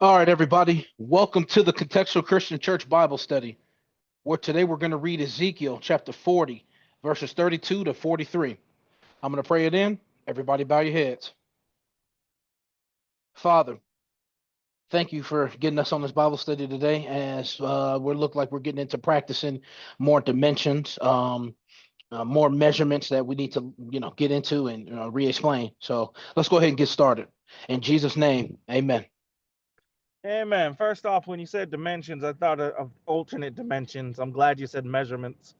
All right, everybody. Welcome to the Contextual Christian Church Bible Study, where today we're going to read Ezekiel chapter 40, verses 32 to 43. I'm going to pray it in. Everybody bow your heads. Father, thank you for getting us on this Bible study today as we look like we're getting into practicing more dimensions, more measurements that we need to, get into and re-explain. So let's go ahead and get started. In Jesus' name, amen. Amen. First off, when you said dimensions, I thought of alternate dimensions. I'm glad you said measurements.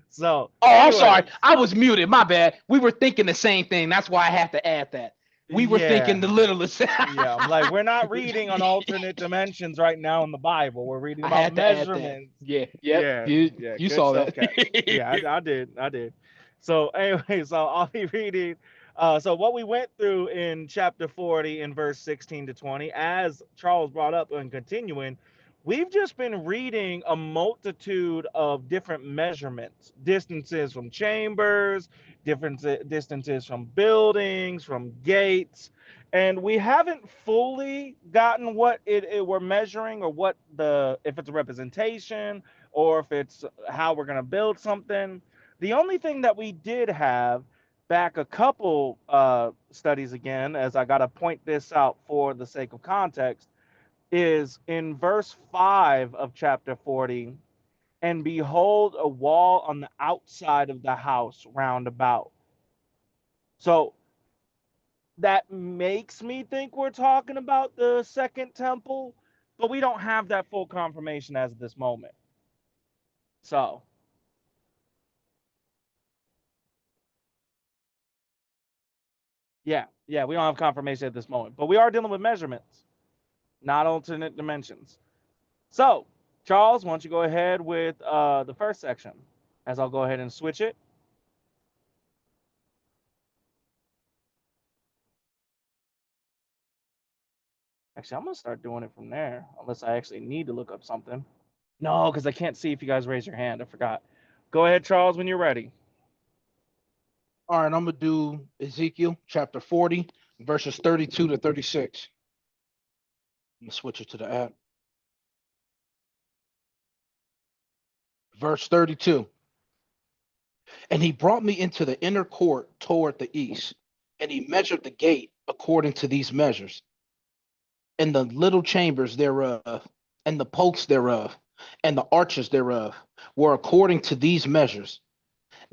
So, Oh, I'm sorry. anyways, I was muted. My bad. We were thinking the same thing. That's why I have to add that. We were thinking yeah, the littlest. yeah. I'm like, we're not reading on alternate dimensions right now in the Bible. We're reading I about had to add that. measurements. Yeah. Yep. Yeah, yeah. You Good saw stuff, that. Cat. Yeah, I did. So, anyway, so I'll be reading. So what we went through in chapter 40 in verse 16 to 20, as Charles brought up and continuing, we've just been reading a multitude of different measurements, distances from chambers, different distances from buildings, from gates, and we haven't fully gotten what it we're measuring, or what the, if it's a representation or if it's how we're going to build something. The only thing that we did have back a couple studies, again, as I got to point this out for the sake of context, is in verse 5 of chapter 40. And behold, a wall on the outside of the house round about. So that makes me think we're talking about the second temple, but we don't have that full confirmation as of this moment. So, yeah, we don't have confirmation at this moment, but we are dealing with measurements, not alternate dimensions. So, Charles, why don't you go ahead with the first section, as I'll go ahead and switch it. Actually, I'm going to start doing it from there, unless I actually need to look up something. No, because I can't see if you guys raise your hand. I forgot. Go ahead, Charles, when you're ready. All right, I'm gonna do Ezekiel chapter 40, verses 32 to 36. I'm gonna switch it to the app. Verse 32. And he brought me into the inner court toward the east, and he measured the gate according to these measures, and the little chambers thereof, and the posts thereof, and the arches thereof were according to these measures.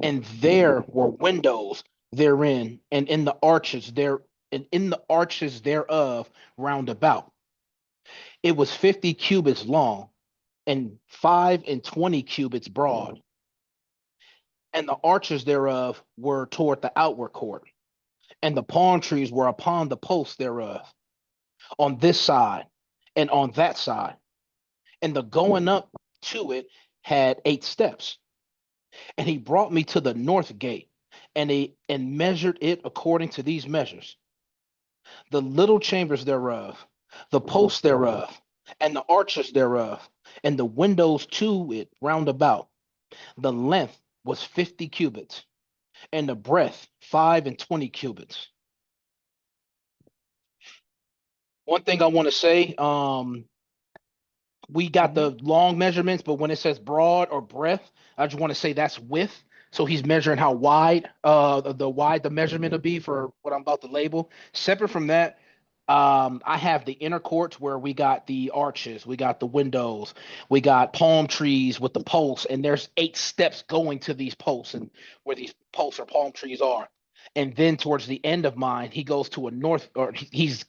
And there were windows therein, and in the arches there, and in the arches thereof round about. It was 50 cubits long, and 25 cubits broad, and the arches thereof were toward the outward court, and the palm trees were upon the posts thereof, on this side and on that side. And the going up to it had 8 steps. And he brought me to the north gate, and measured it according to these measures. The little chambers thereof, the posts thereof, and the arches thereof, and the windows to it round about. The length was 50 cubits, and the breadth 25 cubits. One thing I want to say, we got Mm-hmm. the long measurements, but when it says broad or breadth, I just want to say that's width. So he's measuring how wide, the wide the measurement will be for what I'm about to label. Separate from that, I have the inner courts where we got the arches, we got the windows, we got palm trees with the posts, and there's 8 steps going to these posts and where these posts or palm trees are. And then towards the end of mine, he goes to a north, or he's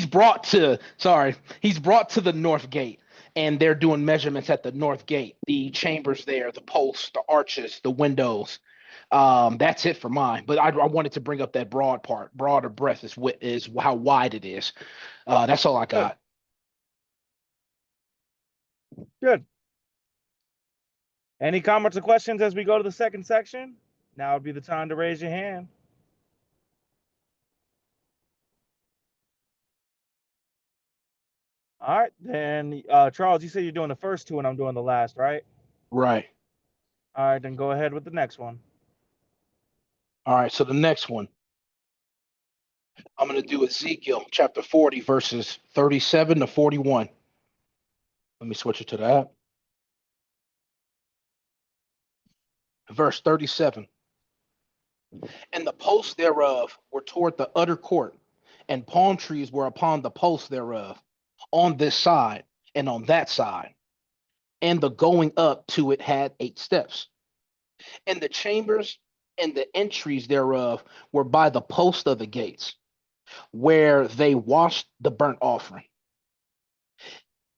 brought to, sorry, he's brought to the north gate, and they're doing measurements at the north gate, the chambers there, the posts, the arches, the windows. That's it for mine. But I wanted to bring up that broad part. Broader breadth is how wide it is. That's all I Good, got. good. Any comments or questions as we go to the second section? Now would be the time to raise your hand. All right, then, Charles, you said you're doing the first two and I'm doing the last, right? Right. All right, then go ahead with the next one. All right. So the next one. I'm going to do Ezekiel chapter 40, verses 37 to 41. Let me switch it to that. Verse 37. And the posts thereof were toward the utter court, and palm trees were upon the posts thereof, on this side and on that side. And the going up to it had 8 steps. And the chambers and the entries thereof were by the post of the gates, where they washed the burnt offering.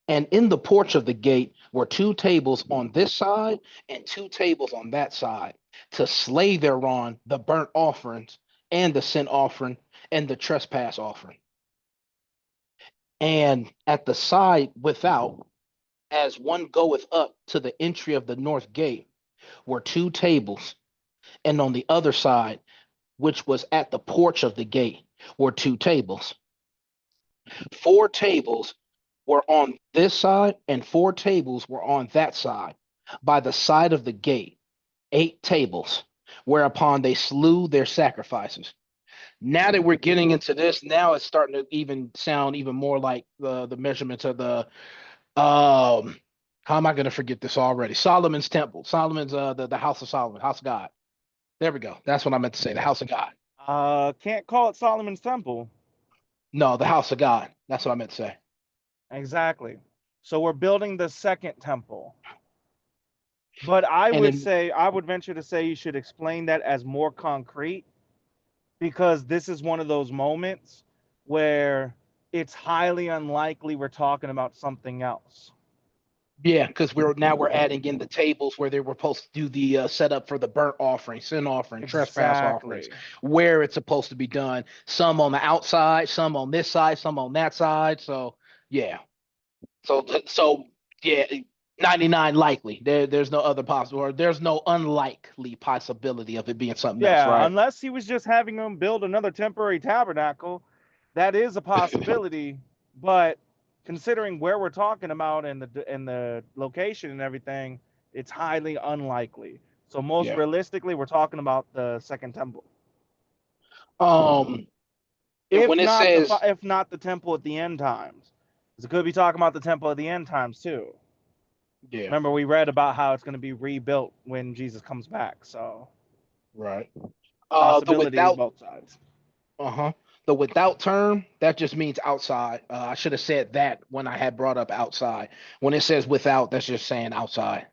And in the porch of the gate were 2 tables on this side and 2 tables on that side, to slay thereon the burnt offerings and the sin offering and the trespass offering. And at the side without, as one goeth up to the entry of the north gate, were 2 tables, and on the other side, which was at the porch of the gate, were 2 tables. 4 tables were on this side, and 4 tables were on that side, by the side of the gate, 8 tables, whereupon they slew their sacrifices. Now that we're getting into this, now it's starting to even sound even more like the measurements of the how am I going to forget this already? Solomon's temple, Solomon's the house of Solomon, house of God. There we go. That's what I meant to say. The house of God. Can't call it Solomon's temple. No, the house of God. That's what I meant to say. Exactly. So we're building the second temple. But I And would then say, I would venture to say you should explain that as more concrete, because this is one of those moments where it's highly unlikely we're talking about something else. yeah, because we're adding in the tables where they were supposed to do the setup for the burnt offering, sin offering, trespass offerings, Exactly. where it's supposed to be done. Some on the outside, some on this side, some on that side. So yeah, so yeah, 99 likely. There's no other possible, or there's no unlikely possibility of it being something else, Yeah, right? unless he was just having them build another temporary tabernacle, that is a possibility. But considering where we're talking about and the location and everything, it's highly unlikely. So most Yeah. realistically, we're talking about the second temple, Um, and when it says, if not the temple at the end times. 'Cause it could be talking about the temple at the end times too. yeah, Remember, we read about how it's going to be rebuilt when Jesus comes back. So right. The possibility without, both sides. uh-huh. The without term, that just means outside. I should have said that when I had brought up outside. When it says without, that's just saying outside.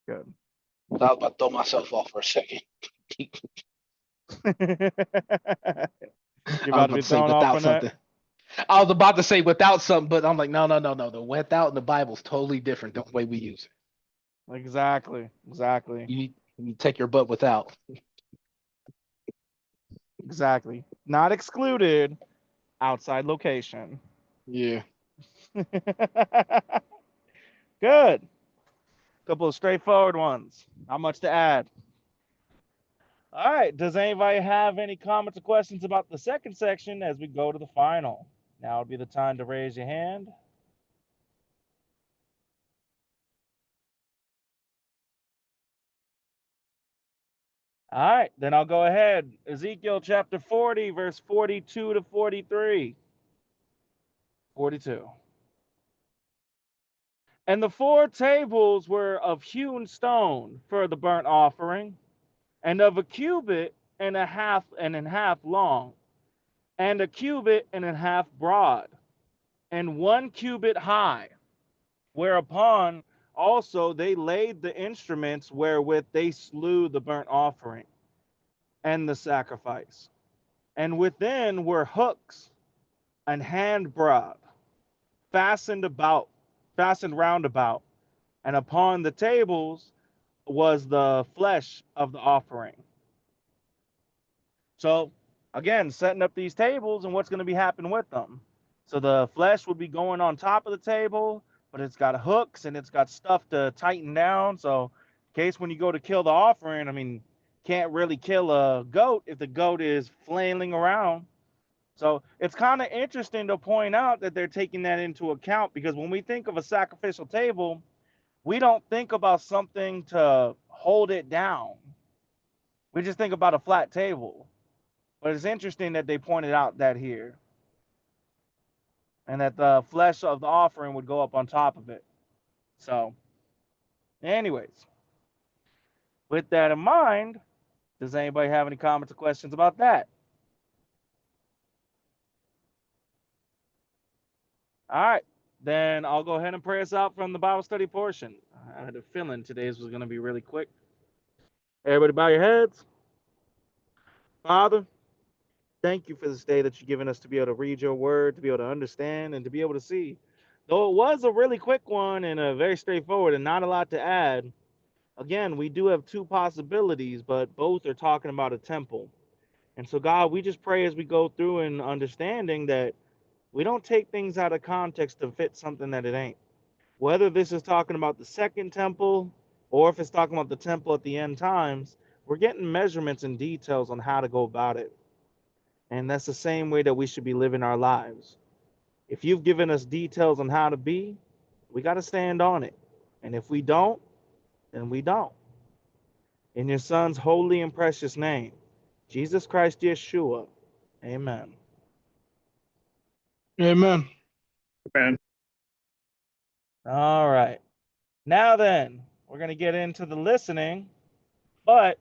Good. So I was about to throw myself off for a second. You're I was about to about be to say thrown off without on that. something. I was about to say without something, but I'm like, no, no, no, no. The without in the Bible is totally different than the way we use it. Exactly. Exactly. You take your butt without. Exactly. Not excluded. Outside location. Yeah. Good. Couple of straightforward ones. Not much to add. All right. Does anybody have any comments or questions about the second section as we go to the final? Now would be the time to raise your hand. All right, then I'll go ahead. Ezekiel chapter 40, verse 42 to 43. 42. And the 4 tables were of hewn stone for the burnt offering, and of a cubit and a half long, and a cubit and a half broad, and 1 cubit high, whereupon also they laid the instruments wherewith they slew the burnt offering and the sacrifice. And within were hooks and hand broad, fastened about, fastened round about, and upon the tables was the flesh of the offering. So again, setting up these tables and what's going to be happening with them. So the flesh would be going on top of the table, but it's got hooks and it's got stuff to tighten down. So in case when you go to kill the offering, I mean, can't really kill a goat if the goat is flailing around. So it's kind of interesting to point out that they're taking that into account, because when we think of a sacrificial table, we don't think about something to hold it down. We just think about a flat table. But it's interesting that they pointed out that here, and that the flesh of the offering would go up on top of it. So, anyways, with that in mind, does anybody have any comments or questions about that? All right, then I'll go ahead and pray us out from the Bible study portion. I had a feeling today's was going to be really quick. Everybody bow your heads. Father, thank you for this day that you've given us to be able to read your word, to be able to understand, and to be able to see. Though it was a really quick one and a very straightforward and not a lot to add, again, we do have two possibilities, but both are talking about a temple. And so, God, we just pray as we go through and understanding that we don't take things out of context to fit something that it ain't. Whether this is talking about the second temple or if it's talking about the temple at the end times, we're getting measurements and details on how to go about it. And that's the same way that we should be living our lives. If you've given us details on how to be, we got to stand on it. And if we don't, then we don't. In your son's holy and precious name, Jesus Christ Yeshua. Amen. Amen. Man. All right. Now then, we're going to get into the listening, but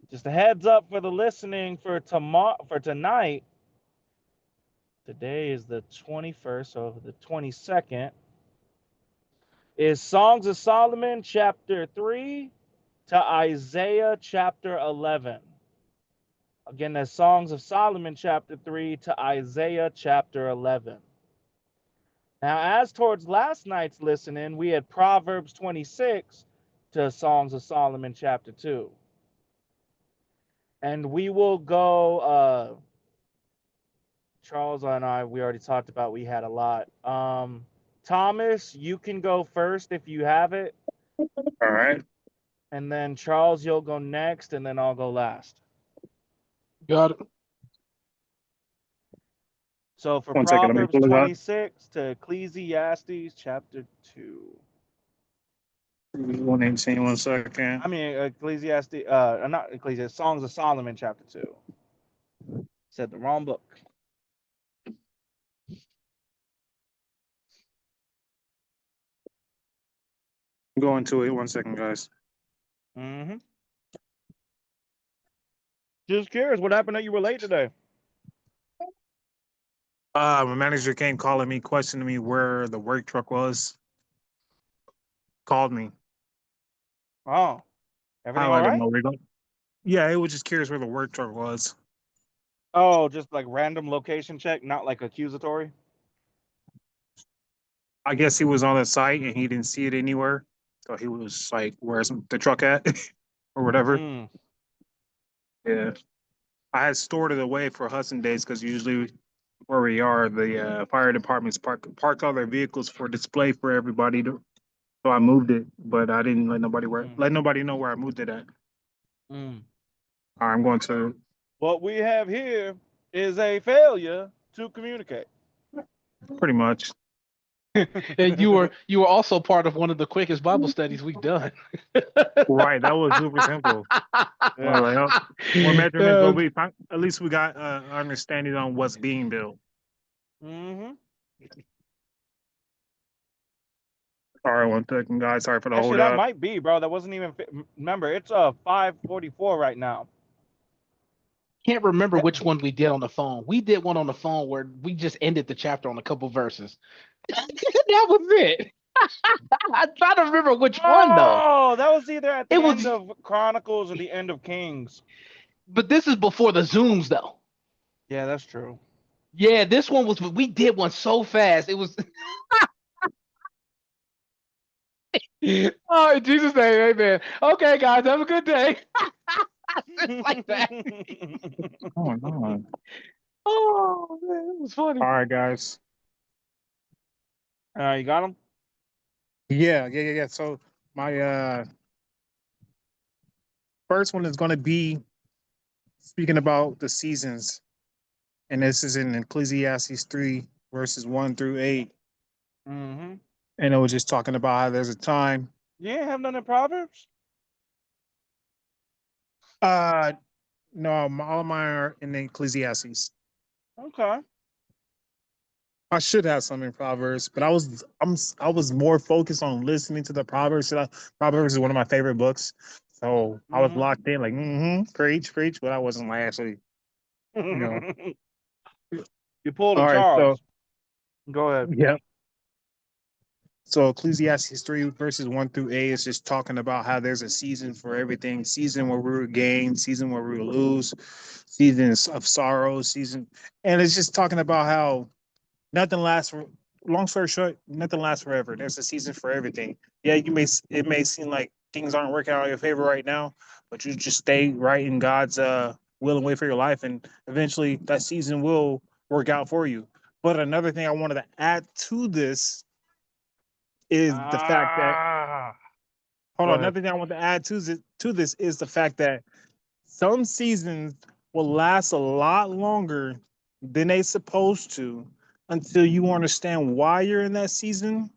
just a heads up for the listening for tonight. Today is the 21st, so the 22nd is Songs of Solomon chapter 3 to Isaiah chapter 11. Again, that's Songs of Solomon chapter 3 to Isaiah chapter 11. Now, as towards last night's listening, we had Proverbs 26 to Songs of Solomon chapter 2. And we will go, Charles and I, we already talked about, we had a lot. Thomas, you can go first if you have it. All right. And then Charles, you'll go next, and then I'll go last. Got it. So for 1 second, let me Proverbs pull it up. 26 to Ecclesiastes chapter 2. 118, 1 second. I mean, Ecclesiastes, not Ecclesiastes, Songs of Solomon chapter 2. Said the wrong book. I'm going to it. 1 second, guys. Mm-hmm. Just curious, what happened that you were late today? My manager came calling me, questioning me where the work truck was. Called me. Oh, everything I all let him right? know we're going. Yeah, it was just curious where the work truck was. Oh, just like random location check, not like accusatory? I guess he was on the site and he didn't see it anywhere. So he was like, where's the truck at? or whatever. Mm. Yeah. I had stored it away for Hudson days because usually where we are, the fire departments park all their vehicles for display for everybody. So I moved it, but I didn't let nobody know where I moved it at. Mm. I'm going to. What we have here is a failure to communicate. Pretty much. And you were also part of one of the quickest Bible studies we've done. Right. That was super simple. Yeah. Like, more measurements, but at least we got understanding on what's being built. Mm-hmm. All right, 1 second, guys. Sorry for the Actually, hold that up. might be, bro. That wasn't even. Remember, it's 5:44 right now. Can't remember which one we did on the phone. We did one on the phone where we just ended the chapter on a couple verses. That was it. I'm trying to remember which one though. Oh, that was either at the It end was, of Chronicles or the end of Kings. but this is before the Zooms though. Yeah, that's true. Yeah, this one was. We did one so fast. It was. Oh, in Jesus' name, amen. Okay, guys, have a good day. Just like that. Oh, no. Oh man, it was funny. All right, guys. You got him? Yeah. So my first one is going to be speaking about the seasons, and this is in Ecclesiastes 3, verses 1 through 8. Mm-hmm. And it was just talking about how there's a time. You ain't have none in Proverbs? Uh, No, all of mine are in Ecclesiastes. Okay. I should have some in Proverbs, but I was more focused on listening to the Proverbs. Proverbs is one of my favorite books, so I was Mm-hmm. locked in, like, preach, preach, but I wasn't like actually, you know. You pulled a All right, so Charles. Go ahead. yeah, so Ecclesiastes 3 verses 1 through 8 is just talking about how there's a season for everything, season where we will gain, season where we will lose, seasons of sorrow, season, and it's just talking about how nothing lasts for long story short, nothing lasts forever. There's a season for everything. Yeah, it may seem like things aren't working out in your favor right now, but you just stay right in God's will and way for your life, and eventually that season will work out for you. But another thing I wanted to add to this is the fact that Ah. hold Go on, ahead. another thing I want to add to this is the fact that some seasons will last a lot longer than they supposed to until you understand why you're in that season.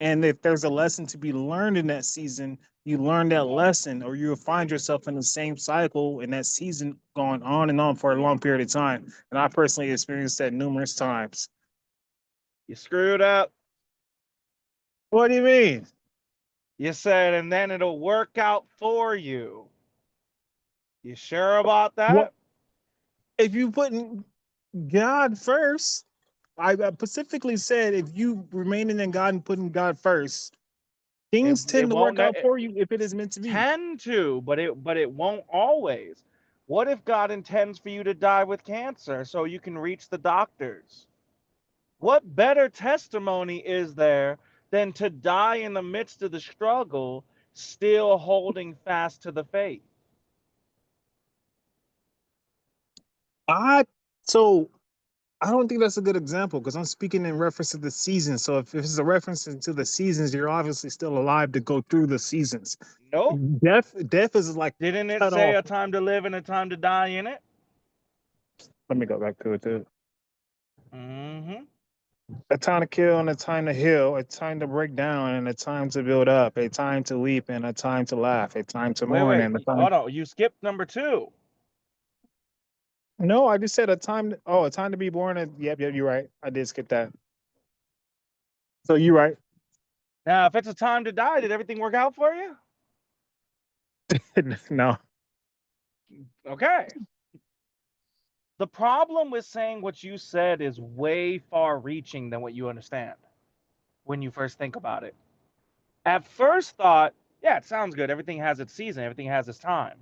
And if there's a lesson to be learned in that season, you learn that lesson, or you'll find yourself in the same cycle in that season going on and on for a long period of time. And I personally experienced that numerous times. You screwed up. What do you mean? You said, and then it'll work out for you. You sure about What that? if you put God first? I specifically said if you remaining in God and putting God first, It things it tend to won't work out it for you if it is meant to be. tend to, but it won't always. What if God intends for you to die with cancer so you can reach the doctors? What better testimony is there than to die in the midst of the struggle, still holding fast to the faith? I so I don't think that's a good example because I'm speaking in reference to the seasons. So if it's a reference to the seasons, you're obviously still alive to go through the seasons. Nope. Death is like Didn't it cut say off. a time to live and a time to die in it? Let me go back to it too. Mm-hmm. A time to kill and a time to heal, a time to break down and a time to build up, a time to weep and a time to laugh, a time to mourn and a Wait. Oh time. no, you skipped number two. No, I just said a time. Oh, a time to be born. Yep, yep, you're right. I did skip that. So you're right. Now, if it's a time to die, did everything work out for you? No. Okay. The problem with saying what you said is way far reaching than what you understand when you first think about it. At first thought, yeah, it sounds good. Everything has its season, everything has its time.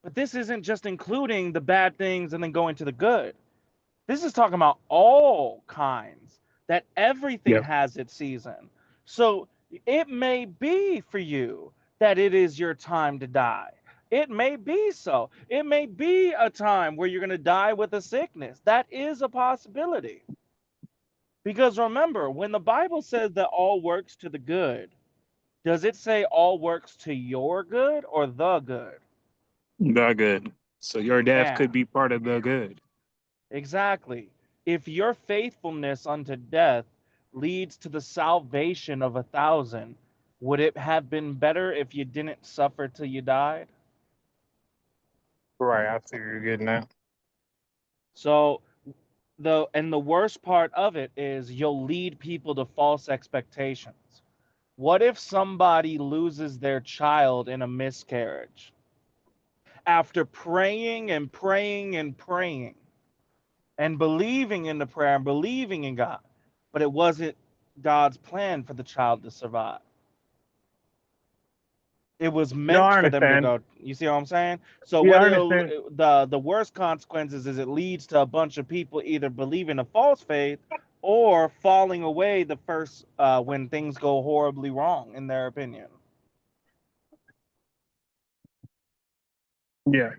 But this isn't just including the bad things and then going to the good. This is talking about all kinds, that everything Yep. has its season. So it may be for you that it is your time to die. It may be so. It may be a time where you're going to die with a sickness. That is a possibility. Because remember, when the Bible says that all works to the good, does it say all works to your good or the good? The good. So your death Bam. could be part of the good. Exactly. If your faithfulness unto death leads to the salvation of 1,000, would it have been better if you didn't suffer till you died? Right. I see you're getting that. So the worst part of it is you'll lead people to false expectations. What if somebody loses their child in a miscarriage after praying and praying and praying and believing in the prayer and believing in God, but it wasn't God's plan for the child to survive? It was No, meant I for them to understand. go. You see what I'm saying? So Yeah, what I it'll understand. the worst consequences is it leads to a bunch of people either believing a false faith or falling away the first when things go horribly wrong in their opinion. Yeah.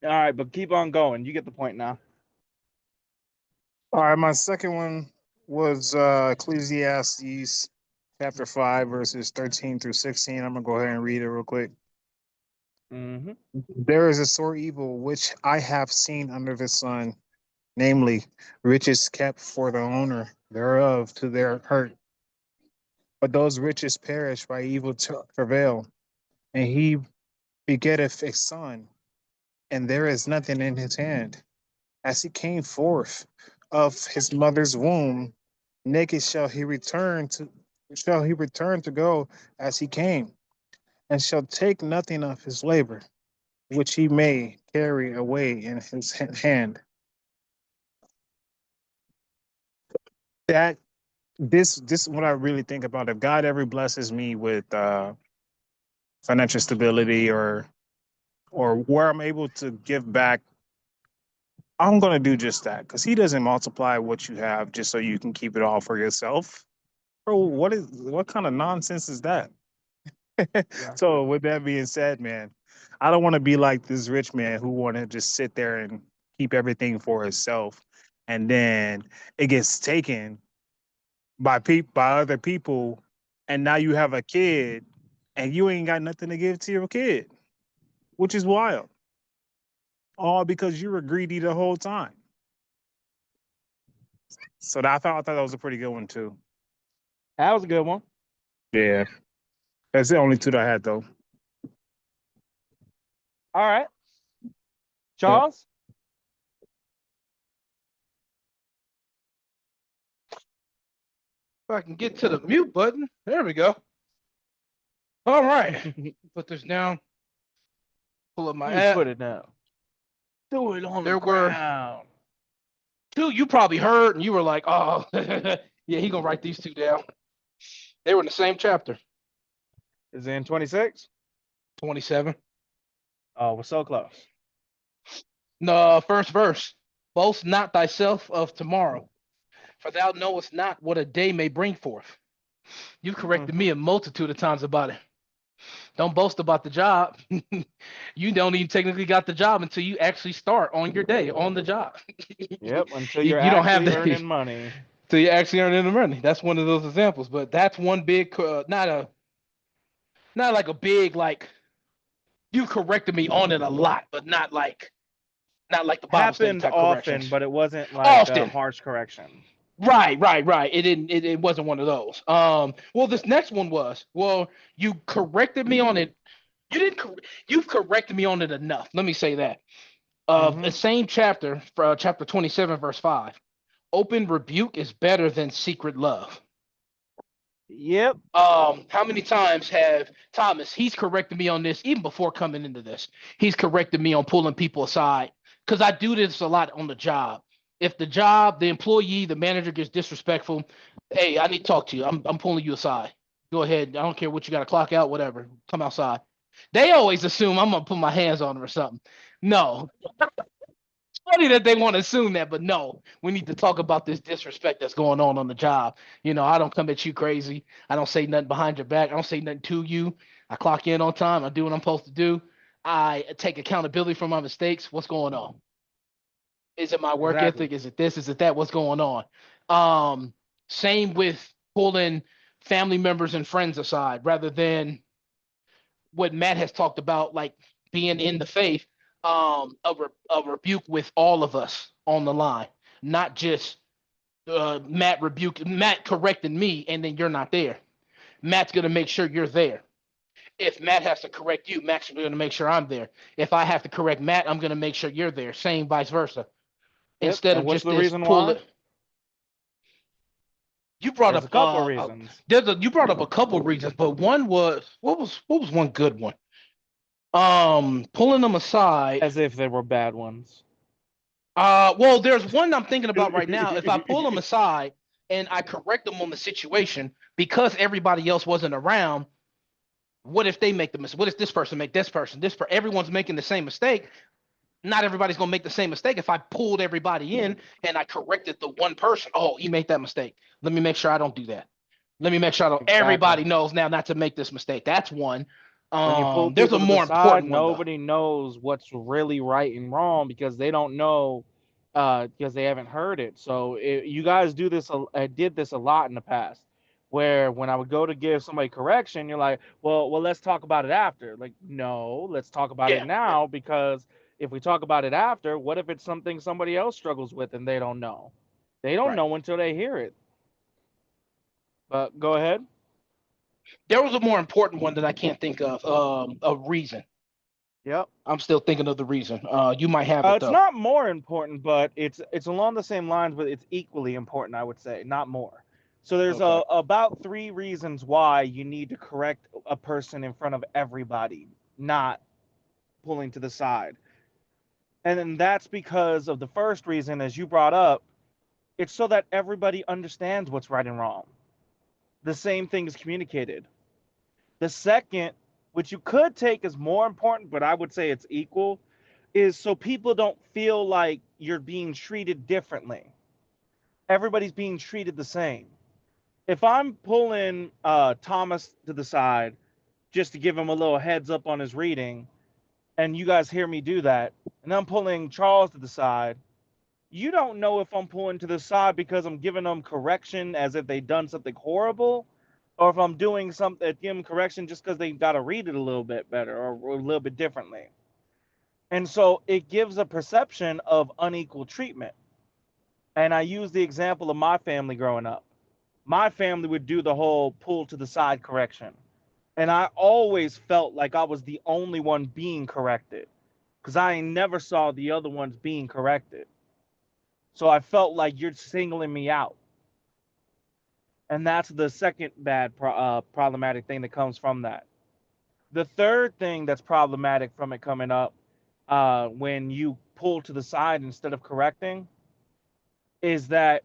All right, but keep on going. You get the point now. All right. My second one was Ecclesiastes chapter 5, verses 13 through 16. I'm going to go ahead and read it real quick. Mm-hmm. There is a sore evil which I have seen under the sun, namely, riches kept for the owner thereof to their hurt. But those riches perish by evil travail, and he begetteth a son, and there is nothing in his hand. As he came forth of his mother's womb, naked shall he return to go as he came, and shall take nothing of his labor, which he may carry away in his hand. That this is what I really think about. If God ever blesses me with financial stability, or where I'm able to give back, I'm gonna do just that, because He doesn't multiply what you have just so you can keep it all for yourself. Bro, what kind of nonsense is that? Exactly. So with that being said, man, I don't want to be like this rich man who want to just sit there and keep everything for himself, and then it gets taken by other people, and now you have a kid, and you ain't got nothing to give to your kid, which is wild. All because you were greedy the whole time. So I thought that was a pretty good one too. That was a good one. Yeah, that's the only two that I had though. All right, Yeah. Charles. If I can get to the mute button, there we go. All right, put this down. Pull up my You put app. it down. Do it on the There were ground. two you probably heard, and you were like, "Oh, yeah, he gonna write these two down." They were in the same chapter, Is it in 26? 27. Oh, we're so close. No, first verse. Boast not thyself of tomorrow, for thou knowest not what a day may bring forth. You corrected me a multitude of times about it. Don't boast about the job. You don't even technically got the job until you actually start on your day on the job. Yep, until you, you're you don't have actually the earning money. till you actually earn the money. That's one of those examples. But that's one big, not like a big like you corrected me on it a lot, but not like the Bible study Happened type often, corrections. but it wasn't like a Often, harsh correction. right. It didn't. It wasn't one of those. Well, this next one was. Well, you corrected me on it. You didn't. You've corrected me on it enough. Let me say that. The Mm-hmm. same chapter, chapter 27, verse 5. Open rebuke is better than secret love. Yep. How many times have Thomas, he's corrected me on this even before coming into this. He's corrected me on pulling people aside because I do this a lot on the job. If the employee, the manager gets disrespectful, hey, I need to talk to you. I'm pulling you aside. Go ahead. I don't care what you got to clock out, whatever. Come outside. They always assume I'm gonna put my hands on them or something. No, funny that they want to assume that, but no, we need to talk about this disrespect that's going on the job. I don't come at you crazy. I don't say nothing behind your back. I don't say nothing to you. I clock in on time. I do what I'm supposed to do. I take accountability for my mistakes. What's going on? Is it my work Exactly. ethic? Is it this? Is it that? What's going on? Um, Same with pulling family members and friends aside rather than what Matt has talked about, like being in the faith, a rebuke with all of us on the line, not just Matt correcting me and then you're not there. Matt's gonna make sure you're there. If Matt has to correct you, Matt's gonna make sure I'm there. If I have to correct Matt, I'm gonna make sure you're there. Same vice versa. Yep. Instead And of what's just the this reason pull why? it. You brought There's a up couple of reasons. you brought up a couple of reasons, but one was what was one good one? Pulling them aside. As if they were bad ones. Well, there's one I'm thinking about right now. If I pull them aside and I correct them on the situation because everybody else wasn't around, what if they make the mistake? What if this person make this person? Everyone's making the same mistake. Not everybody's gonna make the same mistake. If I pulled everybody in and I corrected the one person, oh, he made that mistake. Let me make sure I don't do that. Let me make sure I don't. Exactly. Everybody knows now not to make this mistake. That's one. When you pull There's a people to the more side, important one though. nobody knows what's really right and wrong because they don't know, because they haven't heard it. So you guys do this. I did this a lot in the past, where when I would go to give somebody correction, you're like, well, let's talk about it after. Like, no, let's talk about it Yeah, now because if we talk about it after, what if it's something somebody else struggles with and they don't know? They don't right. know until they hear it. But go ahead. There was a more important one that I can't think of. A reason. Yep. I'm still thinking of the reason. You might have it It's though. not more important, but it's along the same lines, but it's equally important, I would say, not more. So there's Okay. about 3 reasons why you need to correct a person in front of everybody, not pulling to the side. And then that's because of the first reason, as you brought up, it's so that everybody understands what's right and wrong. The same thing is communicated. The second, which you could take as more important, but I would say it's equal, is so people don't feel like you're being treated differently. Everybody's being treated the same. If I'm pulling Thomas to the side just to give him a little heads up on his reading, and you guys hear me do that, and I'm pulling Charles to the side, you don't know if I'm pulling to the side because I'm giving them correction as if they've done something horrible, or if I'm doing something, give them correction just because they got to read it a little bit better or a little bit differently. And so it gives a perception of unequal treatment. And I use the example of my family growing up. My family would do the whole pull to the side correction. And I always felt like I was the only one being corrected because I never saw the other ones being corrected. So I felt like you're singling me out. And that's the second problematic thing that comes from that. The third thing that's problematic from it coming up when you pull to the side instead of correcting is that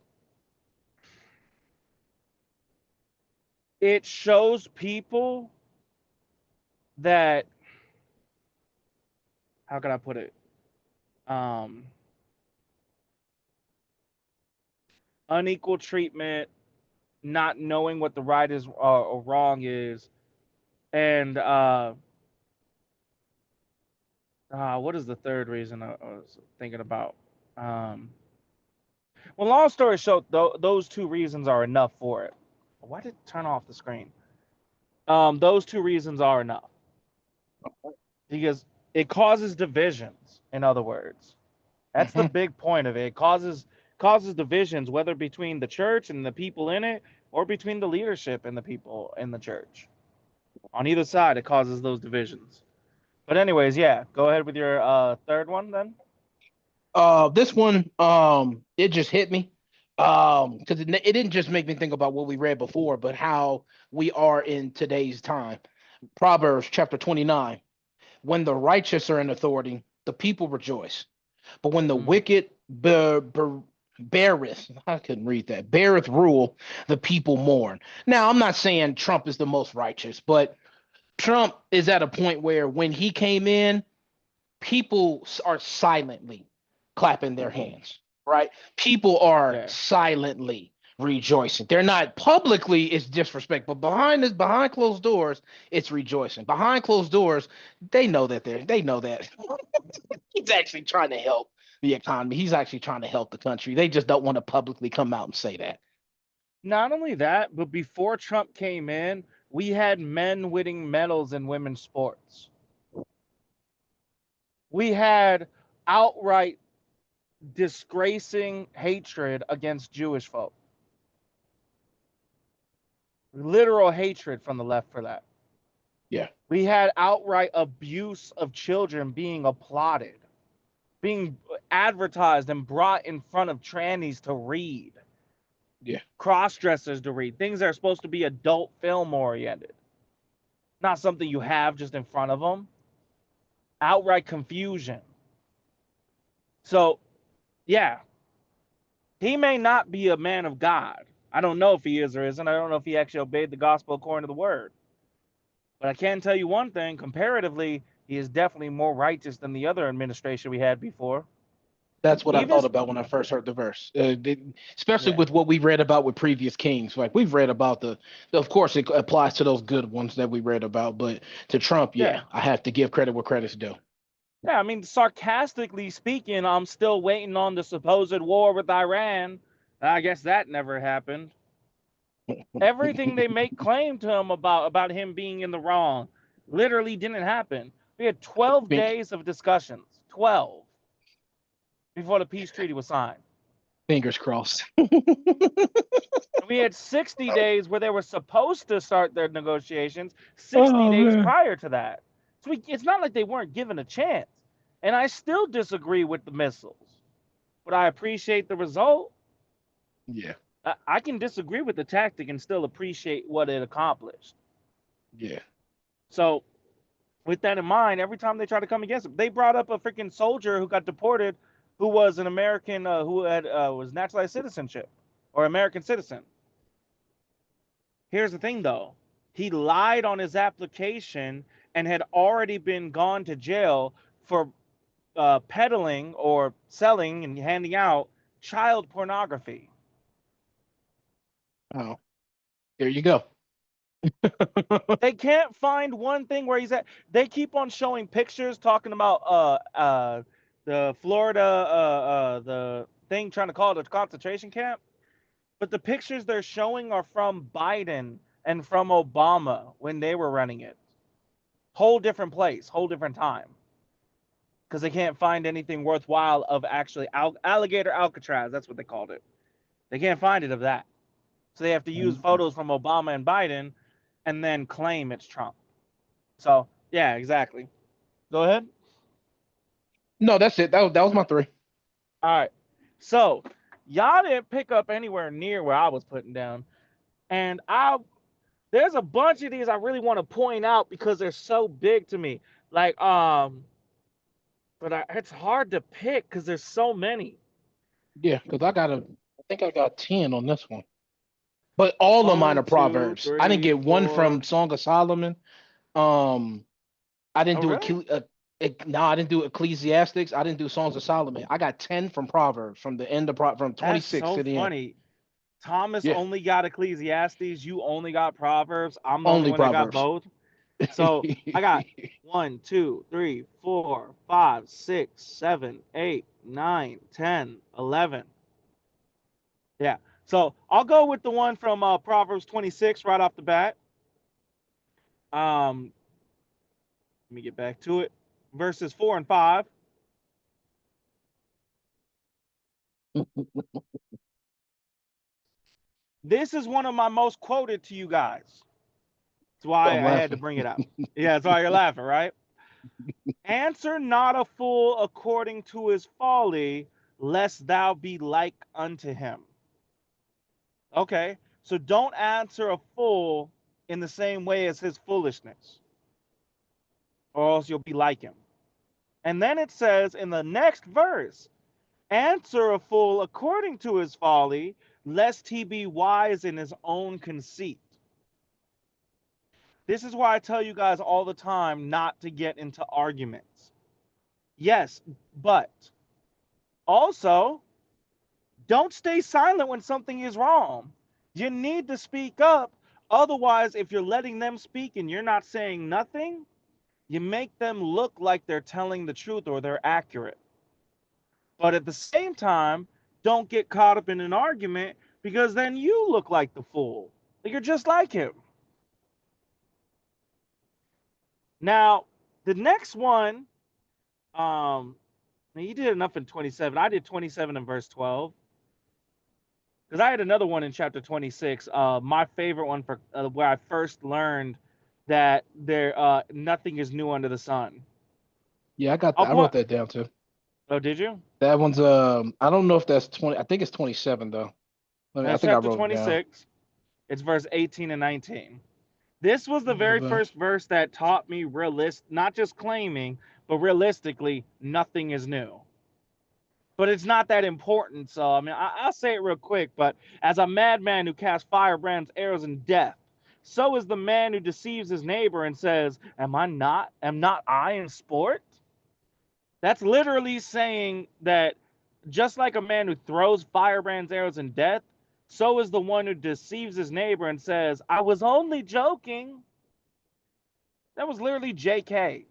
it shows people that, how can I put it? Um, Unequal treatment, not knowing what the right is or wrong is, and what is the third reason I was thinking about? Um, well, long story short, those 2 reasons are enough for it. Why did it turn off the screen? Those 2 reasons are enough because it causes divisions. In other words, that's the Hmm. big point of it. It causes divisions, whether between the church and the people in it, or between the leadership and the people in the church. On either side, it causes those divisions. But anyways, yeah, go ahead with your third one then. This one, it just hit me. Because it didn't just make me think about what we read before, but how we are in today's time. Proverbs chapter 29. When the righteous are in authority, the people rejoice. But when the Mm, wicked beareth, I couldn't read that, beareth rule, the people mourn. Now, I'm not saying Trump is the most righteous, but Trump is at a point where when he came in, people are silently clapping their hands, right? People are yeah. silently rejoicing. They're not publicly, it's disrespect, but behind closed doors, it's rejoicing. Behind closed doors, they know that he's actually trying to help the economy. He's actually trying to help the country. They just don't want to publicly come out and say that. Not only that, but before Trump came in, we had men winning medals in women's sports. We had outright disgracing hatred against Jewish folk. Literal hatred from the left for that. Yeah. We had outright abuse of children being applauded, being advertised and brought in front of trannies to read, Yeah. cross dressers to read, things that are supposed to be adult film oriented, not something you have just in front of them. Outright confusion. So, yeah, he may not be a man of God. I don't know if he is or isn't. I don't know if he actually obeyed the gospel according to the word. But I can tell you one thing comparatively, he is definitely more righteous than the other administration we had before. That's what I Even, thought about when I first heard the verse, especially yeah, with what we read about with previous kings. Like we've read about of course, it applies to those good ones that we read about, but to Trump, yeah. yeah, I have to give credit where credit's due. Yeah, I mean, sarcastically speaking, I'm still waiting on the supposed war with Iran. I guess that never happened. Everything they make claim to him about him being in the wrong literally didn't happen. We had 12 Fin- days of discussions, 12, before the peace treaty was signed. Fingers crossed. And we had 60 days where they were supposed to start their negotiations, 60 Oh days man. prior to that. So it's not like they weren't given a chance. And I still disagree with the missiles, but I appreciate the result. Yeah. I can disagree with the tactic and still appreciate what it accomplished. Yeah. So, with that in mind, every time they try to come against him, they brought up a freaking soldier who got deported, who was an American, who had was naturalized citizenship or American citizen. Here's the thing, though, he lied on his application and had already been gone to jail for peddling or selling and handing out child pornography. Oh, there you go. They can't find one thing where he's at. They keep on showing pictures talking about the Florida the thing trying to call it a concentration camp, but the pictures they're showing are from Biden and from Obama when they were running it. Whole different place, whole different time. Because they can't find anything worthwhile of actually alligator Alcatraz. That's what they called it. They can't find it of that. So they have to use photos from Obama and Biden and then claim it's Trump. So, yeah, exactly. Go ahead. No, that's it. That was my 3. All right. So, y'all didn't pick up anywhere near where I was putting down. And there's a bunch of these I really want to point out because they're so big to me. Like, but it's hard to pick because there's so many. Yeah, because I think I got 10 on this one. But all of mine are 1, 2, Proverbs. I didn't 3, get one 4. from Song of Solomon. Um, I didn't Oh, do really? no, I didn't do Ecclesiastics. I didn't do Songs of Solomon. I got 10 from Proverbs from the end of from That's 26 so to the end. funny. Thomas Yeah, only got Ecclesiastes. You only got Proverbs. I'm the only only one that got Proverbs. both. So I got 1, 2, 3, 4, 5, 6, 7, 8, 9, 10, 11. Yeah. So I'll go with the one from Proverbs 26 right off the bat. Let me get back to it. Verses 4 and 5. This is one of my most quoted to you guys. That's why I'm I had to laughing. bring it up. Yeah, that's why you're laughing, right? Answer not a fool according to his folly, lest thou be like unto him. Okay, so don't answer a fool in the same way as his foolishness, or else you'll be like him. And then it says in the next verse, answer a fool according to his folly, lest he be wise in his own conceit. This is why I tell you guys all the time not to get into arguments. Yes, but also don't stay silent when something is wrong. You need to speak up. Otherwise, if you're letting them speak and you're not saying nothing, you make them look like they're telling the truth or they're accurate. But at the same time, don't get caught up in an argument because then you look like the fool. You're just like him. Now, the next one, you did enough in 27. I did 27 in verse 12. Because I had another one in chapter 26. My favorite one for where I first learned that nothing is new under the sun. Yeah, I'll I wrote point. that down too. Oh, did you? That one's I don't know if that's 20. I think it's 27 though. I That's think I chapter wrote it down. 26. It's verse 18 and 19. This was the very But first verse that taught me not just claiming, but realistically, nothing is new. But it's not that important. So, I mean, I'll say it real quick. But as a madman who casts firebrands, arrows, and death, so is the man who deceives his neighbor and says, am not I in sport? That's literally saying that just like a man who throws firebrands, arrows, and death, so is the one who deceives his neighbor and says, I was only joking. That was literally JK.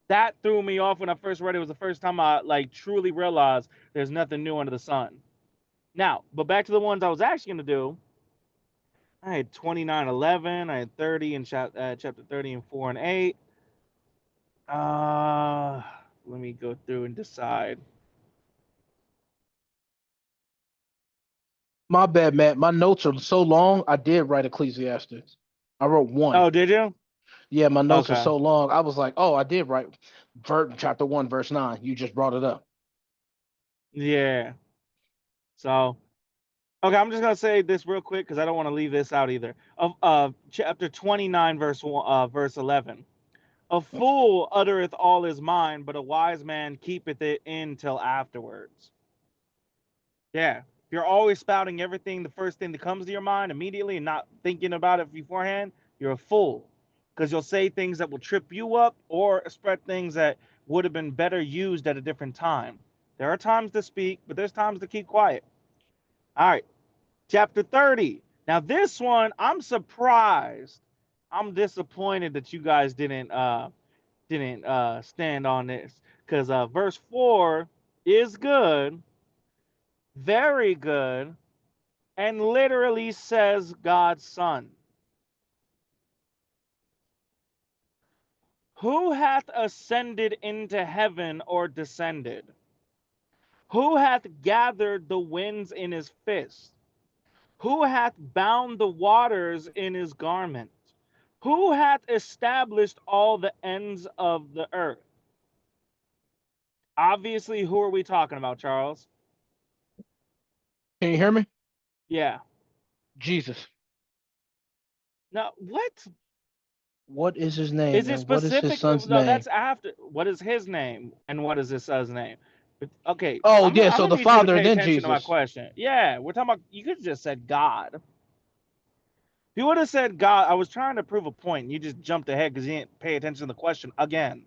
That threw me off when I first read it. It was the first time I truly realized there's nothing new under the sun. Now, but back to the ones I was actually going to do. I had 29:11. I had 30 in chapter 30 and 4 and 8. Let me go through and decide. my bad, Matt. My notes are so long. I did write Ecclesiastes. I wrote one. Oh, did you? Yeah, my notes are Okay. so long. I was like, oh, I did write chapter 1, verse 9. You just brought it up. Yeah. So, okay, I'm just gonna say this real quick because I don't want to leave this out either. Of chapter 29, verse 11. A fool uttereth all his mind, but a wise man keepeth it in till afterwards. Yeah. If you're always spouting everything, the first thing that comes to your mind immediately and not thinking about it beforehand, you're a fool. Because you'll say things that will trip you up or spread things that would have been better used at a different time. There are times to speak, but there's times to keep quiet. All right. Chapter 30. Now, this one, I'm surprised. I'm disappointed that you guys didn't stand on this. Because verse 4 is good, very good, and literally says God's son. Who hath ascended into heaven or descended? Who hath gathered the winds in his fist? Who hath bound the waters in his garment? Who hath established all the ends of the earth? Obviously, who are we talking about, Charles? Can you hear me? Yeah. Jesus. No, what? What is his name Is it and what is his specific? son's No, name? that's after. What is his name and what is his son's name? Okay, Oh, I'm yeah. I'm So gonna the need you to Father pay and then attention to my Jesus. question. Yeah, we're talking about. You could have just said God. If you would have said God, I was trying to prove a point. And you just jumped ahead because you didn't pay attention to the question again.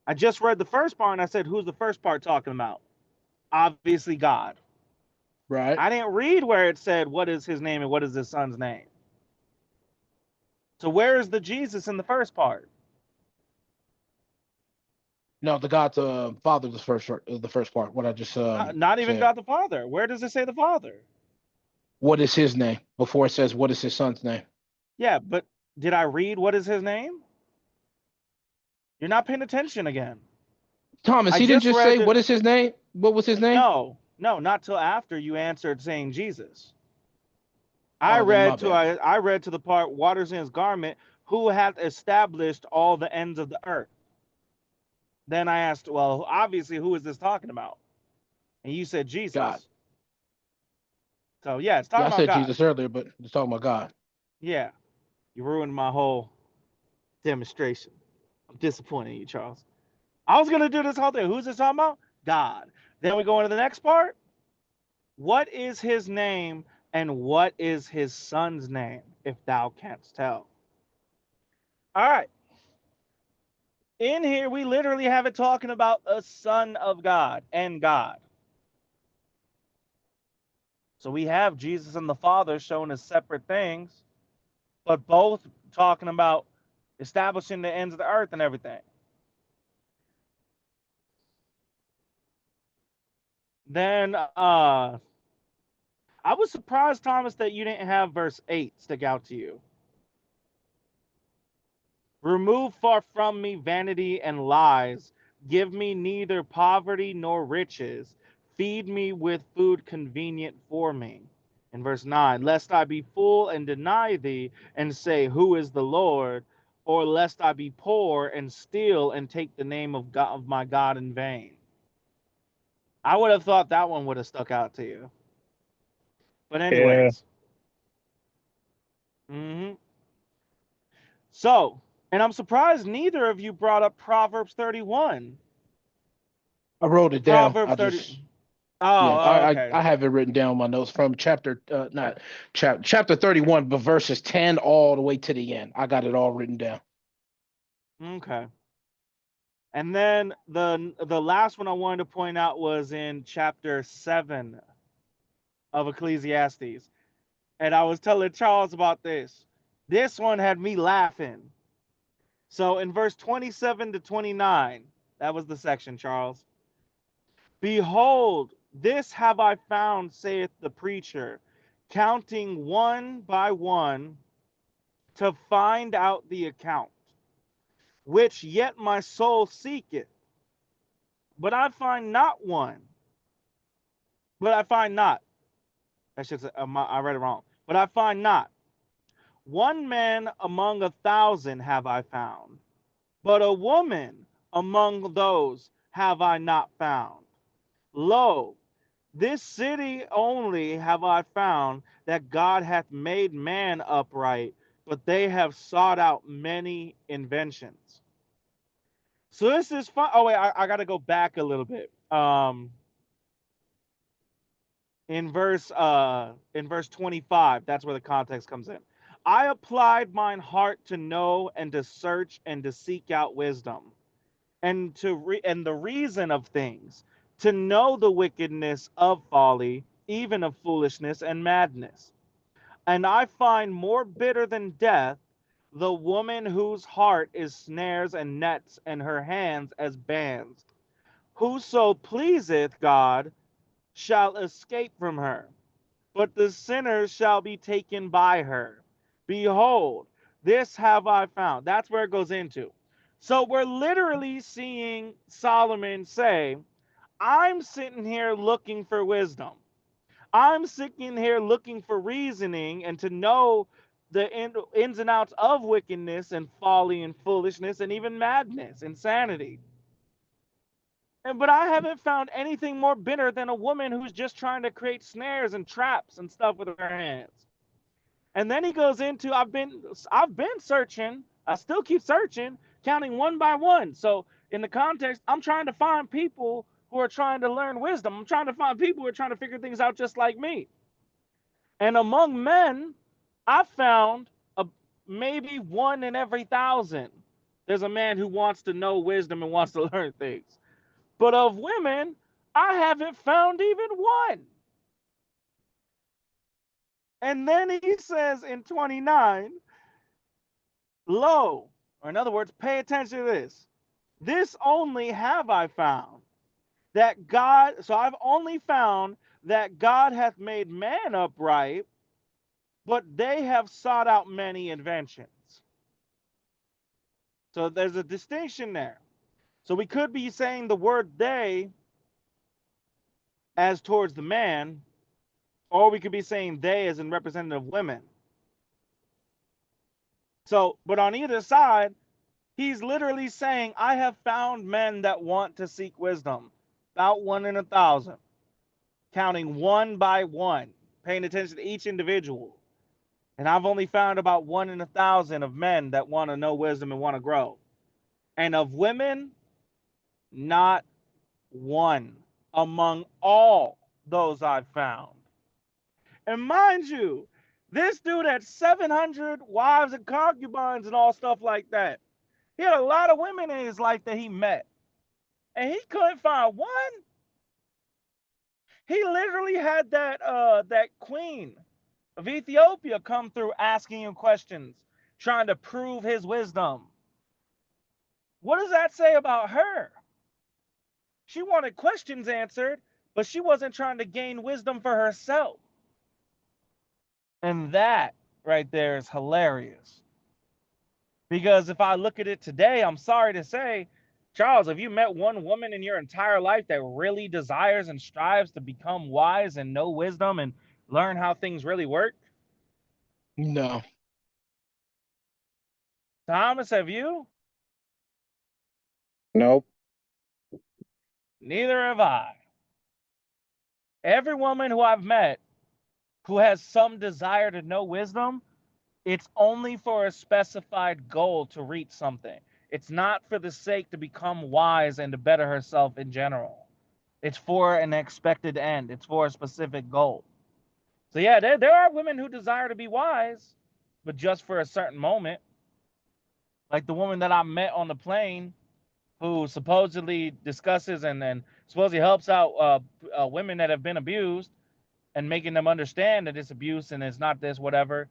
I just read the first part and I said, "Who's the first part talking about?" Obviously, God. Right. I didn't read where it said, "What is his name and what is his son's name?" So where is the Jesus in the first part? No, the God, the Father, the first part. What I just Not even said. God the Father. Where does it say the Father? What is his name before it says what is his son's name? Yeah, but did I read what is his name? You're not paying attention again. Thomas, I he didn't just just read say the what is his name? What was his name? no, no, not till after you answered saying Jesus. I Oh, then my read to bad. I read to the part waters in his garment, who hath established all the ends of the earth. Then I asked, well, obviously, who is this talking about? And you said God. Jesus. So yeah, it's talking Yeah, I about said God. Jesus earlier, but it's talking about God. Yeah, you ruined my whole demonstration. I'm disappointed in you, Charles. I was gonna do this whole thing. Who's this talking about? God. Then we go into the next part. What is his name and what is his son's name, if thou canst tell? All right. In here, we literally have it talking about a son of God and God. So we have Jesus and the Father shown as separate things, but both talking about establishing the ends of the earth and everything. Then I was surprised, Thomas, that you didn't have verse 8 stick out to you. Remove far from me vanity and lies. Give me neither poverty nor riches. Feed me with food convenient for me. In verse 9, lest I be full and deny thee and say, who is the Lord? Or lest I be poor and steal and take the name of God, of my God in vain. I would have thought that one would have stuck out to you. But Yeah. anyways, mm-hmm. So, and I'm surprised neither of you brought up Proverbs 31. I wrote it down. Proverbs I 30. just yeah, Oh, okay. I have it written down in my notes from chapter not chapter 31, but verses 10 all the way to the end. I got it all written down. Okay. And then the last one I wanted to point out was in chapter 7 of Ecclesiastes. And I was telling Charles about this. This one had me laughing. So in verse 27 to 29, that was the section, Charles. Behold, this have I found, saith the preacher, counting one by one to find out the account, which yet my soul seeketh, but I find not one. But I find not. I should say, I read it wrong. But I find not. One man among 1,000 have I found, but a woman among those have I not found. Lo, this city only have I found that God hath made man upright, but they have sought out many inventions. So this is fun. Oh wait, I got to go back a little bit. In verse 25, that's where the context comes in. I applied mine heart to know and to search and to seek out wisdom and and the reason of things, to know the wickedness of folly, even of foolishness and madness. And I find more bitter than death the woman whose heart is snares and nets, and her hands as bands. Whoso pleaseth God shall escape from her, but the sinners shall be taken by her. Behold, this have I found. That's where it goes into. So we're literally seeing Solomon say, I'm sitting here looking for wisdom. I'm sitting here looking for reasoning and to know the ins and outs of wickedness and folly and foolishness and even madness, insanity. But I haven't found anything more bitter than a woman who's just trying to create snares and traps and stuff with her hands. And then he goes into I've been searching. I still keep searching, counting one by one. So in the context, I'm trying to find people who are trying to learn wisdom. I'm trying to find people who are trying to figure things out just like me. And among men, I found a, maybe one in every 1,000. There's a man who wants to know wisdom and wants to learn things. But of women, I haven't found even one. And then he says in 29, lo, or in other words, pay attention to this. This only have I found that God, so I've only found that God hath made man upright, but they have sought out many inventions. So there's a distinction there. So we could be saying the word they as towards the man, or we could be saying they as in representative of women. So, but on either side, he's literally saying, I have found men that want to seek wisdom, about one in 1,000, counting one by one, paying attention to each individual. And I've only found about one in 1,000 of men that want to know wisdom and want to grow. And of women, not one among all those I've found. And mind you, this dude had 700 wives and concubines and all stuff like that. He had a lot of women in his life that he met, and he couldn't find one. He literally had that queen of Ethiopia come through asking him questions, trying to prove his wisdom. What does that say about her? She wanted questions answered, but she wasn't trying to gain wisdom for herself. And that right there is hilarious. Because if I look at it today, I'm sorry to say, Charles, have you met one woman in your entire life that really desires and strives to become wise and know wisdom and learn how things really work? No. Thomas, have you? Nope. Neither have I. Every woman who I've met who has some desire to know wisdom, it's only for a specified goal to reach something. It's not for the sake to become wise and to better herself in general. It's for an expected end. It's for a specific goal. So yeah, there are women who desire to be wise, but just for a certain moment. Like the woman that I met on the plane, who supposedly discusses and supposedly helps out women that have been abused and making them understand that it's abuse and it's not this whatever.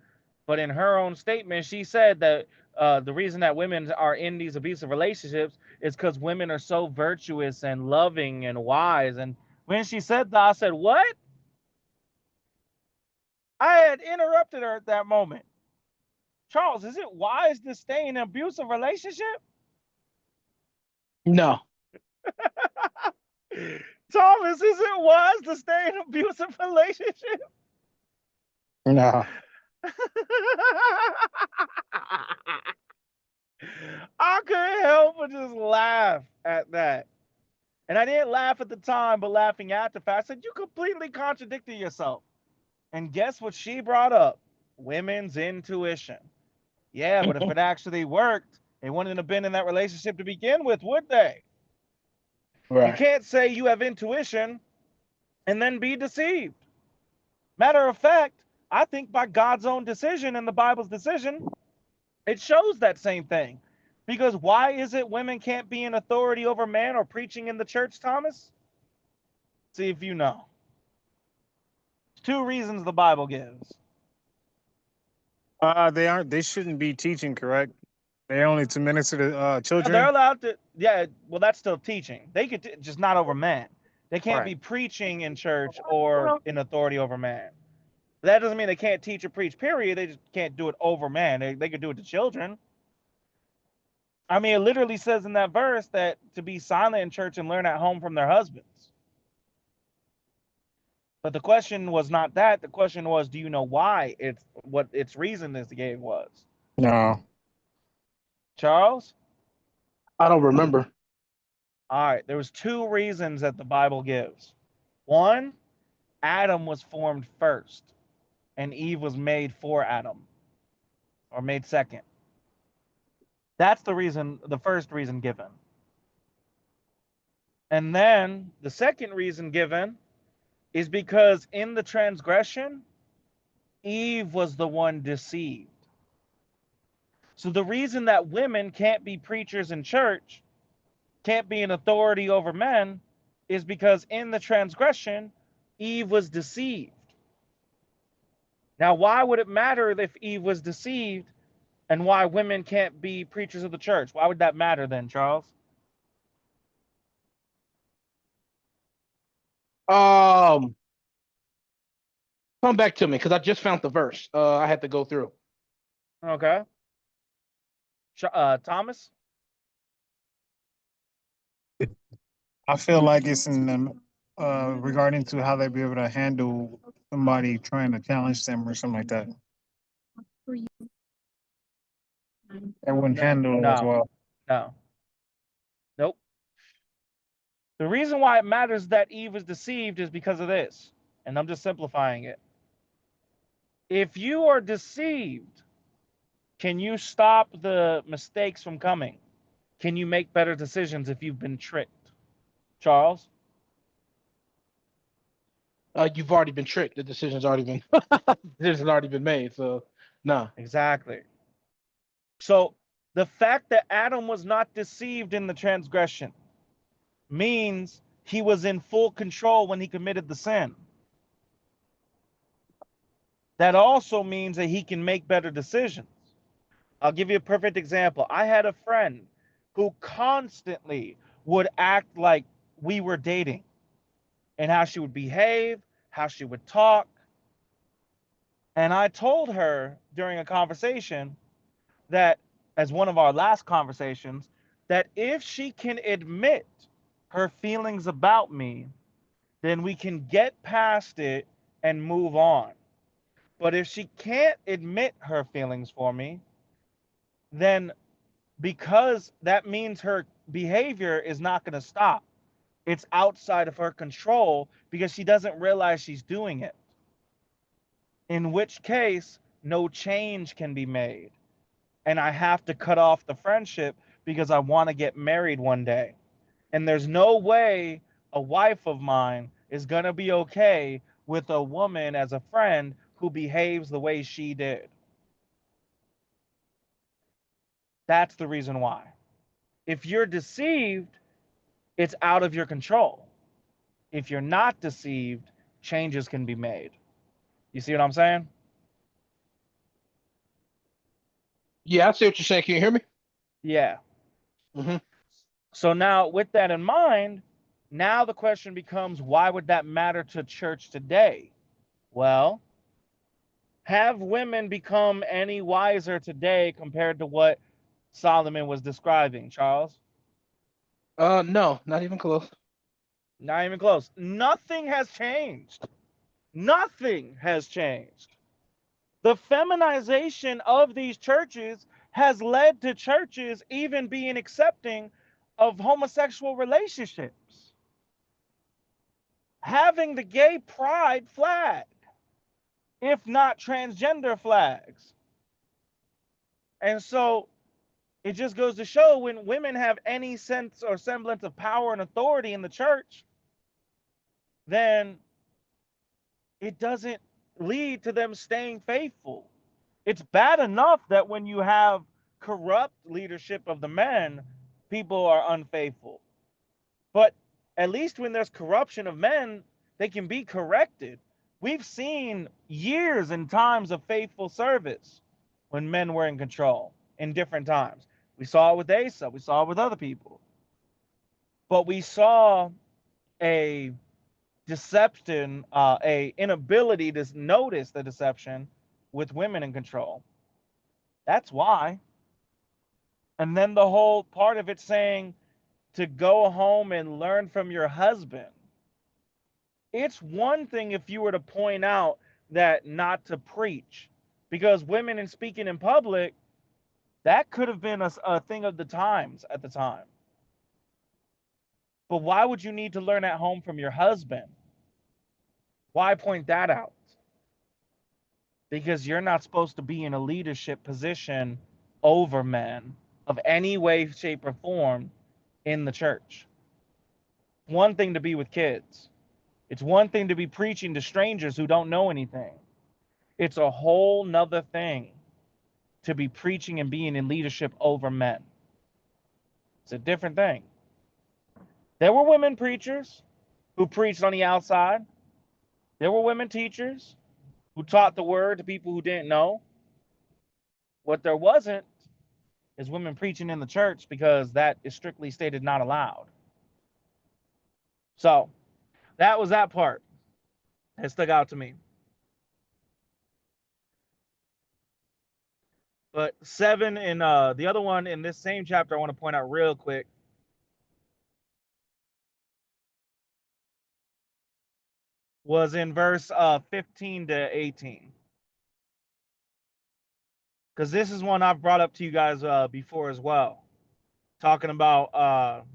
But in her own statement, she said that the reason that women are in these abusive relationships is because women are so virtuous and loving and wise. And when she said that, I said, "What?" I had interrupted her at that moment. Charles, is it wise to stay in an abusive relationship? No. Thomas, is it wise to stay in an abusive relationship? Nah. I couldn't help but just laugh at that. And I didn't laugh at the time, but laughing after the fact, I said, you completely contradicted yourself. And guess what she brought up? Women's intuition. Yeah, but if it actually worked, they wouldn't have been in that relationship to begin with, would they? You Right. can't say you have intuition and then be deceived. Matter of fact, I think by God's own decision and the Bible's decision, it shows that same thing. Because why is it women can't be in authority over man or preaching in the church, Thomas? See if you know. Two reasons the Bible gives. They aren't. They shouldn't be teaching, correct? They're only to minister to They're children. allowed to, yeah, well, that's still teaching. They could, just not over man. They can't Right. be preaching in church or in authority over man. That doesn't mean they can't teach or preach, period. They just can't do it over man. They could do it to children. I mean, it literally says in that verse that to be silent in church and learn at home from their husbands. But the question was not that. The question was, do you know why it's what its reason this gave was? No. Charles? I don't remember. All right, there was two reasons that the Bible gives. One, Adam was formed first, and Eve was made for Adam, or made second. That's the reason, the first reason given. And then the second reason given is because in the transgression, Eve was the one deceived. So the reason that women can't be preachers in church, can't be an authority over men, is because in the transgression, Eve was deceived. Now, why would it matter if Eve was deceived and why women can't be preachers of the church? Why would that matter then, Charles? Um, come back to me because I just found the verse. I had to go through. Okay. Thomas? I feel like it's in them regarding to how they be able to handle somebody trying to challenge them or something like that. They wouldn't handle it as No, well. no, nope. The reason why it matters that Eve was deceived is because of this. And I'm just simplifying it. If you are deceived, can you stop the mistakes from coming? Can you make better decisions if you've been tricked? Charles? You've already been tricked. The decision's already been decision's already been made. So, nah. Exactly. So the fact that Adam was not deceived in the transgression means he was in full control when he committed the sin. That also means that he can make better decisions. I'll give you a perfect example. I had a friend who constantly would act like we were dating and how she would behave, how she would talk. And I told her during a conversation that, as one of our last conversations, that if she can admit her feelings about me, then we can get past it and move on. But if she can't admit her feelings for me, then because that means her behavior is not going to stop. It's outside of her control because she doesn't realize she's doing it. In which case, no change can be made. And I have to cut off the friendship because I want to get married one day. And there's no way a wife of mine is going to be okay with a woman as a friend who behaves the way she did. That's the reason why. If you're deceived, it's out of your control. If you're not deceived, changes can be made. You see what I'm saying? Yeah, I see what you're saying. Can you hear me? Yeah. Mm-hmm. So now, with that in mind, now the question becomes, why would that matter to church today? Well, have women become any wiser today compared to what Solomon was describing, Charles? No, not even close. Not even close. Nothing has changed. Nothing has changed. The feminization of these churches has led to churches even being accepting of homosexual relationships, having the gay pride flag, if not transgender flags. And so it just goes to show, when women have any sense or semblance of power and authority in the church, then it doesn't lead to them staying faithful. It's bad enough that when you have corrupt leadership of the men, people are unfaithful. But at least when there's corruption of men, they can be corrected. We've seen years and times of faithful service when men were in control in different times. We saw it with Asa, we saw it with other people. But we saw a deception, a inability to notice the deception with women in control. That's why. And then the whole part of it saying to go home and learn from your husband. It's one thing if you were to point out that not to preach, because women and speaking in public, that could have been a thing of the times at the time. But why would you need to learn at home from your husband? Why point that out? Because you're not supposed to be in a leadership position over men of any way, shape, or form in the church. One thing to be with kids. It's one thing to be preaching to strangers who don't know anything. It's a whole nother thing to be preaching and being in leadership over men. It's a different thing. There were women preachers who preached on the outside. There were women teachers who taught the word to people who didn't know. What there wasn't is women preaching in the church, because that is strictly stated not allowed. So that was that part that stuck out to me. But 7 and the other one in this same chapter I want to point out real quick was in verse 15 to 18. Because this is one I've brought up to you guys before as well. Talking about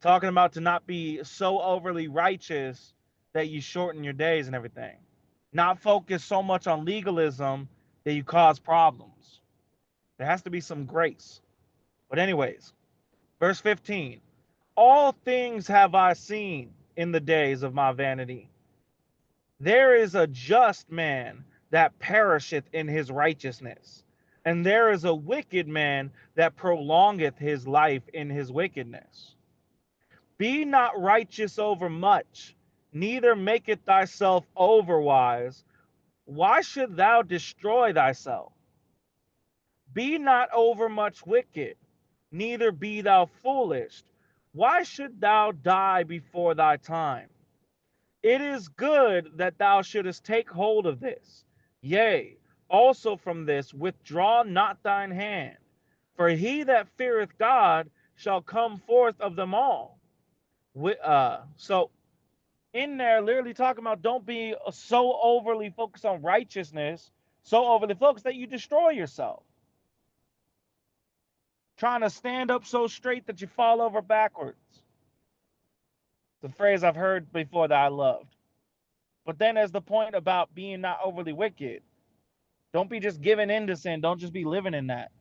talking about to not be so overly righteous that you shorten your days and everything. Not focus so much on legalism that you cause problems. There has to be some grace. But anyways, verse 15. All things have I seen in the days of my vanity. There is a just man that perisheth in his righteousness, and there is a wicked man that prolongeth his life in his wickedness. Be not righteous over much, neither make it thyself overwise. Why should thou destroy thyself? Be not overmuch wicked, neither be thou foolish. Why should thou die before thy time? It is good that thou shouldest take hold of this. Yea, also from this withdraw not thine hand. For he that feareth God shall come forth of them all. So in there, literally talking about don't be so overly focused on righteousness, so overly focused that you destroy yourself. Trying to stand up so straight that you fall over backwards. The phrase I've heard before that I loved. But then there's the point about being not overly wicked. Don't be just giving in to sin. Don't just be living in that.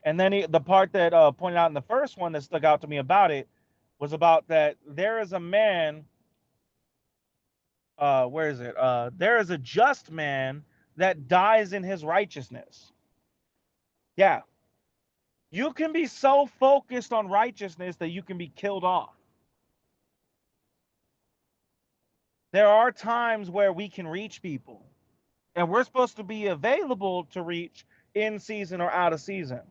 And then the part that pointed out in the first one that stuck out to me about it was about that there is a man, where is it? There is a just man that dies in his righteousness. Yeah. You can be so focused on righteousness that you can be killed off. There are times where we can reach people, and we're supposed to be available to reach in season or out of season.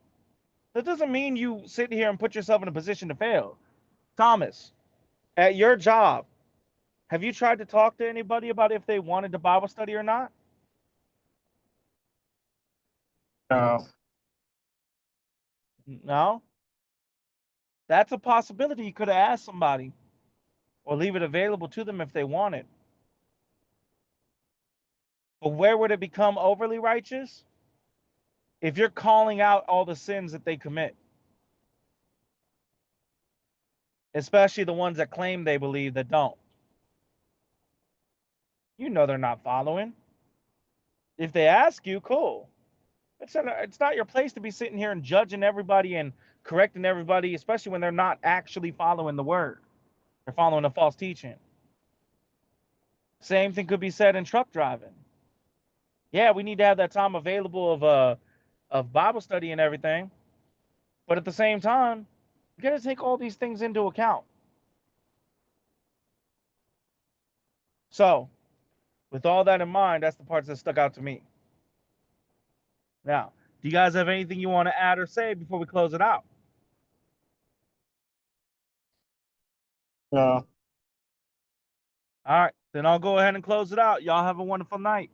That doesn't mean you sit here and put yourself in a position to fail. Thomas, at your job, have you tried to talk to anybody about if they wanted the Bible study or not? No. No? That's a possibility. You could have asked somebody or leave it available to them if they wanted. But where would it become overly righteous? If you're calling out all the sins that they commit, especially the ones that claim they believe that don't. You know they're not following. If they ask you, cool. It's not your place to be sitting here and judging everybody and correcting everybody, especially when they're not actually following the word. They're following a false teaching. Same thing could be said in truck driving. Yeah, we need to have that time available of Bible study and everything, but at the same time, you got to take all these things into account. So, with all that in mind, that's the parts that stuck out to me. Now, do you guys have anything you want to add or say before we close it out? No. All right, then I'll go ahead and close it out. Y'all have a wonderful night.